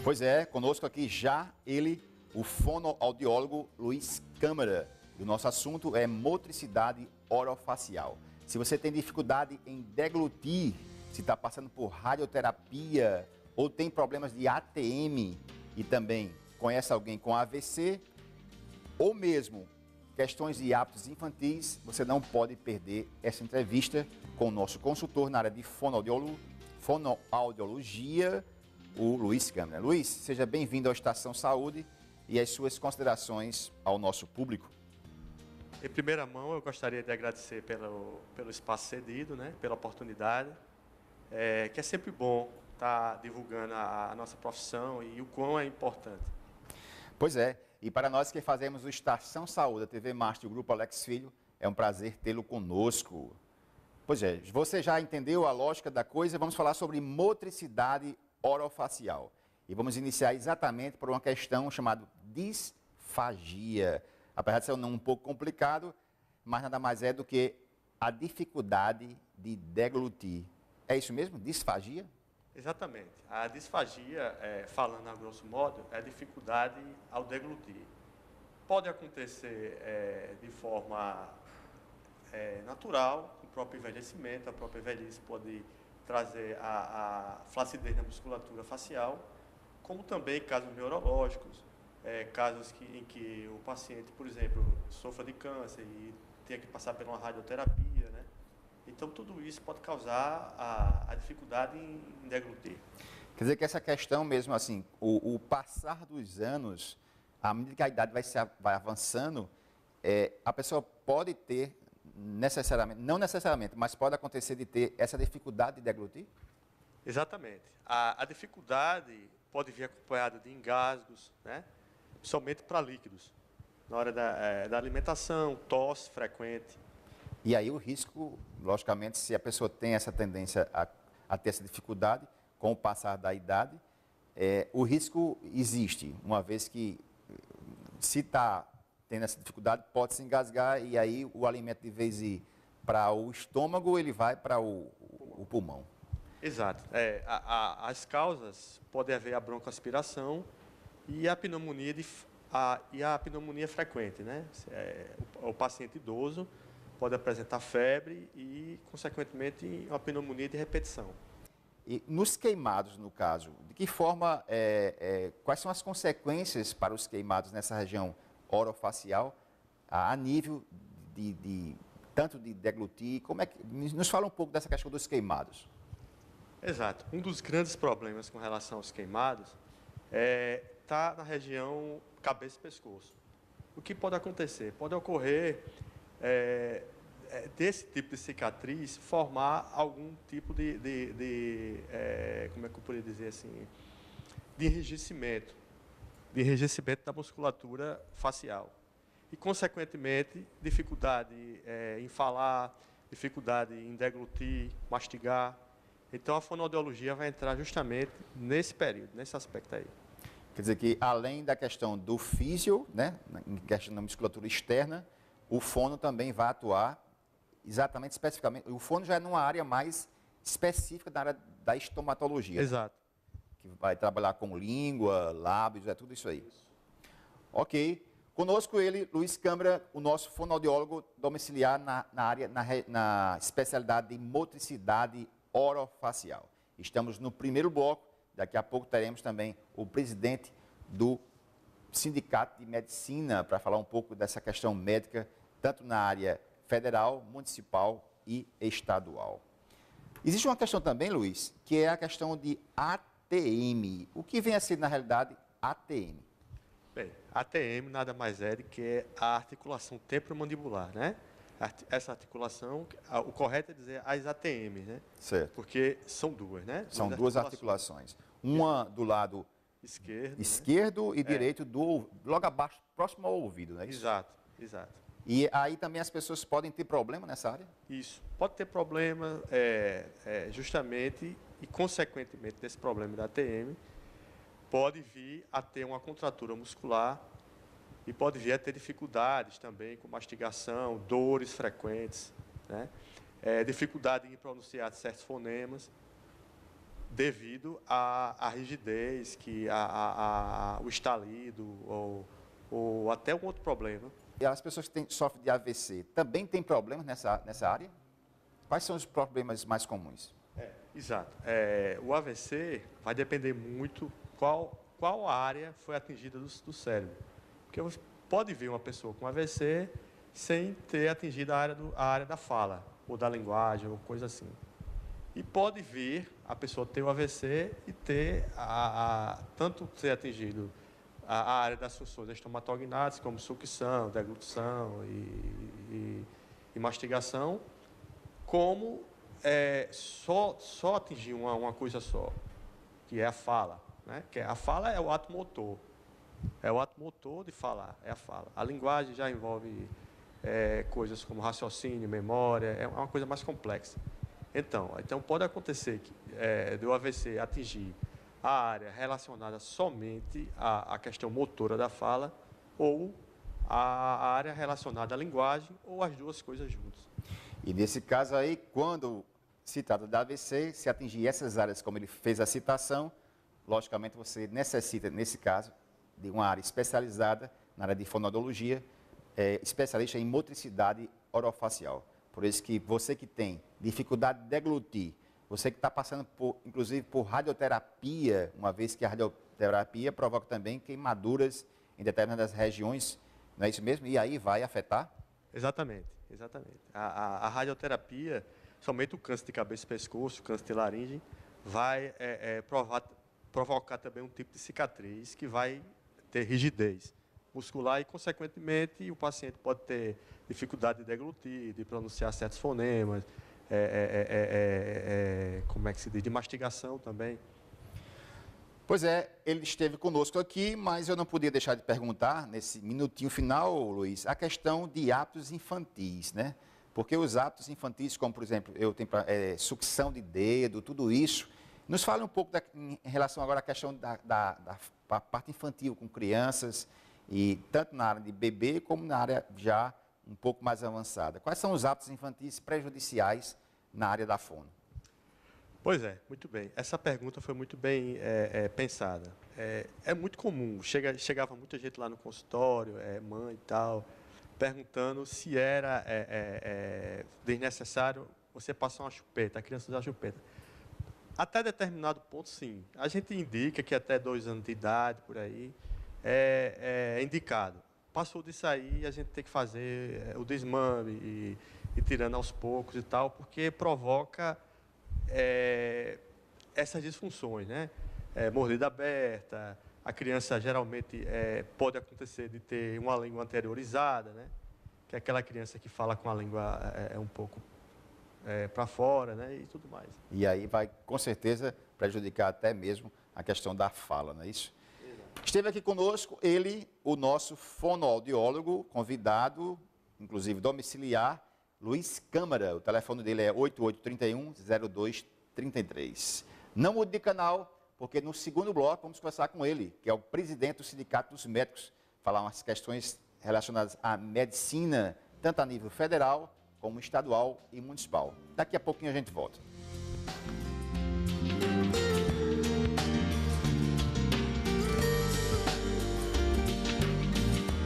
Pois é, conosco aqui já ele, o fonoaudiólogo Luiz Câmara. E o nosso assunto é motricidade orofacial. Se você tem dificuldade em deglutir, se está passando por radioterapia ou tem problemas de ATM e também conhece alguém com AVC, ou mesmo questões de hábitos infantis, você não pode perder essa entrevista com o nosso consultor na área de fonoaudiologia, o Luiz Câmara. Luiz, seja bem-vindo ao Estação Saúde e as suas considerações ao nosso público. Em primeira mão, eu gostaria de agradecer pelo espaço cedido, né, pela oportunidade, que é sempre bom estar divulgando a nossa profissão e o quão é importante. Pois é, e para nós que fazemos o Estação Saúde, a TV Master e o Grupo Alex Filho, é um prazer tê-lo conosco. Pois é, você já entendeu a lógica da coisa? Vamos falar sobre motricidade orofacial. E vamos iniciar exatamente por uma questão chamada disfagia. Apesar de ser um pouco complicado, mas nada mais é do que a dificuldade de deglutir. É isso mesmo? Disfagia? Exatamente. A disfagia, falando a grosso modo, é a dificuldade ao deglutir. Pode acontecer de forma natural, com o próprio envelhecimento. A própria velhice pode trazer a flacidez na musculatura facial, como também casos neurológicos, casos em que o paciente, por exemplo, sofra de câncer e tenha que passar por uma radioterapia, né? Então, tudo isso pode causar a dificuldade em deglutir. Quer dizer que essa questão mesmo, assim, o passar dos anos, à medida que a idade vai avançando, a pessoa pode ter, necessariamente, não necessariamente, mas pode acontecer de ter essa dificuldade de deglutir? Exatamente. A dificuldade pode vir acompanhada de engasgos, né? Principalmente para líquidos, na hora da alimentação, tosse frequente. E aí o risco, logicamente, se a pessoa tem essa tendência a ter essa dificuldade com o passar da idade, o risco existe, uma vez que se está tendo essa dificuldade, pode se engasgar e aí o alimento, de vez de ir para o estômago, ele vai para o pulmão. Exato. As causas podem haver a broncoaspiração e a pneumonia, a pneumonia frequente, né? O paciente idoso pode apresentar febre e, consequentemente, uma pneumonia de repetição. E nos queimados, no caso, de que forma, quais são as consequências para os queimados nessa região orofacial, a nível tanto de deglutir, nos fala um pouco dessa questão dos queimados. Exato. Um dos grandes problemas com relação aos queimados está na região cabeça e pescoço. O que pode acontecer? Pode ocorrer desse tipo de cicatriz formar algum tipo como é que eu poderia dizer assim, de enrijecimento da musculatura facial. E, consequentemente, dificuldade em falar, dificuldade em deglutir, mastigar. Então, a fonoaudiologia vai entrar justamente nesse período, nesse aspecto aí. Quer dizer que, além da questão do físio, né, em questão da musculatura externa, o fono também vai atuar exatamente, especificamente. O fono já é numa área mais específica da área da estomatologia. Exato. Né? Que vai trabalhar com língua, lábios, tudo isso aí. Isso. Ok. Conosco ele, Luiz Câmara, o nosso fonoaudiólogo domiciliar na especialidade de motricidade orofacial. Estamos no primeiro bloco, daqui a pouco teremos também o presidente do Sindicato de Medicina para falar um pouco dessa questão médica, tanto na área federal, municipal e estadual. Existe uma questão também, Luiz, que é a questão de ATM. O que vem a ser, na realidade, ATM? Bem, ATM nada mais é do que a articulação temporomandibular, né? Essa articulação, o correto é dizer as ATMs, né? Certo. Porque são duas, né? São duas articulações. Uma do lado esquerdo, né? E direito, logo abaixo, próximo ao ouvido, não é isso? Exato, exato. E aí também as pessoas podem ter problema nessa área? Isso. Pode ter problema justamente e, consequentemente, desse problema da ATM, pode vir a ter uma contratura muscular e pode vir a ter dificuldades também com mastigação, dores frequentes, né? Dificuldade em pronunciar certos fonemas. devido à rigidez, o estalido ou até um outro problema. E as pessoas que sofrem de AVC também têm problemas nessa área? Quais são os problemas mais comuns? Exato. O AVC vai depender muito qual área foi atingida do cérebro. Porque você pode ver uma pessoa com AVC sem ter atingido a área da fala, ou da linguagem, ou coisa assim. E pode vir a pessoa ter o AVC e ter tanto ser atingido a área das funções estomatognáticas, como sucção, deglutição e mastigação, como só atingir uma coisa só, que é a fala. Né? Que a fala é o ato motor. É o ato motor de falar, é a fala. A linguagem já envolve coisas como raciocínio, memória, é uma coisa mais complexa. Então pode acontecer do AVC atingir a área relacionada somente à questão motora da fala ou a área relacionada à linguagem ou as duas coisas juntas. E nesse caso aí, quando se trata da AVC, se atingir essas áreas como ele fez a citação, logicamente você necessita, nesse caso, de uma área especializada na área de fonoaudiologia, especialista em motricidade orofacial. Por isso que você que tem dificuldade de deglutir, você que está passando, inclusive, por radioterapia, uma vez que a radioterapia provoca também queimaduras em determinadas regiões, não é isso mesmo? E aí vai afetar? Exatamente. A radioterapia, somente o câncer de cabeça e pescoço, o câncer de laringe, vai provocar também um tipo de cicatriz que vai ter rigidez muscular e, consequentemente, o paciente pode ter dificuldade de deglutir, de pronunciar certos fonemas, como é que se diz, de mastigação também. Pois é, ele esteve conosco aqui, mas eu não podia deixar de perguntar, nesse minutinho final, Luiz, a questão de hábitos infantis, né? Porque os hábitos infantis, como, por exemplo, eu tenho sucção de dedo, tudo isso, nos fala um pouco em relação agora à questão da parte infantil com crianças, e tanto na área de bebê como na área já um pouco mais avançada. Quais são os hábitos infantis prejudiciais na área da fono? Pois é, muito bem. Essa pergunta foi muito bem pensada. É muito comum, chegava muita gente lá no consultório, mãe e tal, perguntando se era desnecessário você passar uma chupeta, a criança usar chupeta. Até determinado ponto, sim. A gente indica que até 2 anos de idade, por aí, é indicado. Passou disso aí, a gente tem que fazer o desmame e tirando aos poucos e tal, porque provoca essas disfunções, né? Mordida aberta, a criança geralmente pode acontecer de ter uma língua anteriorizada, né? Que é aquela criança que fala com a língua um pouco para fora, né? E tudo mais. E aí vai, com certeza, prejudicar até mesmo a questão da fala, não é isso? Exato. Esteve aqui conosco ele, o nosso fonoaudiólogo, convidado, inclusive domiciliar, Luiz Câmara. O telefone dele é 8831-0233. Não mude de canal, porque no segundo bloco vamos conversar com ele, que é o presidente do Sindicato dos Médicos, falar umas questões relacionadas à medicina, tanto a nível federal, como estadual e municipal. Daqui a pouquinho a gente volta.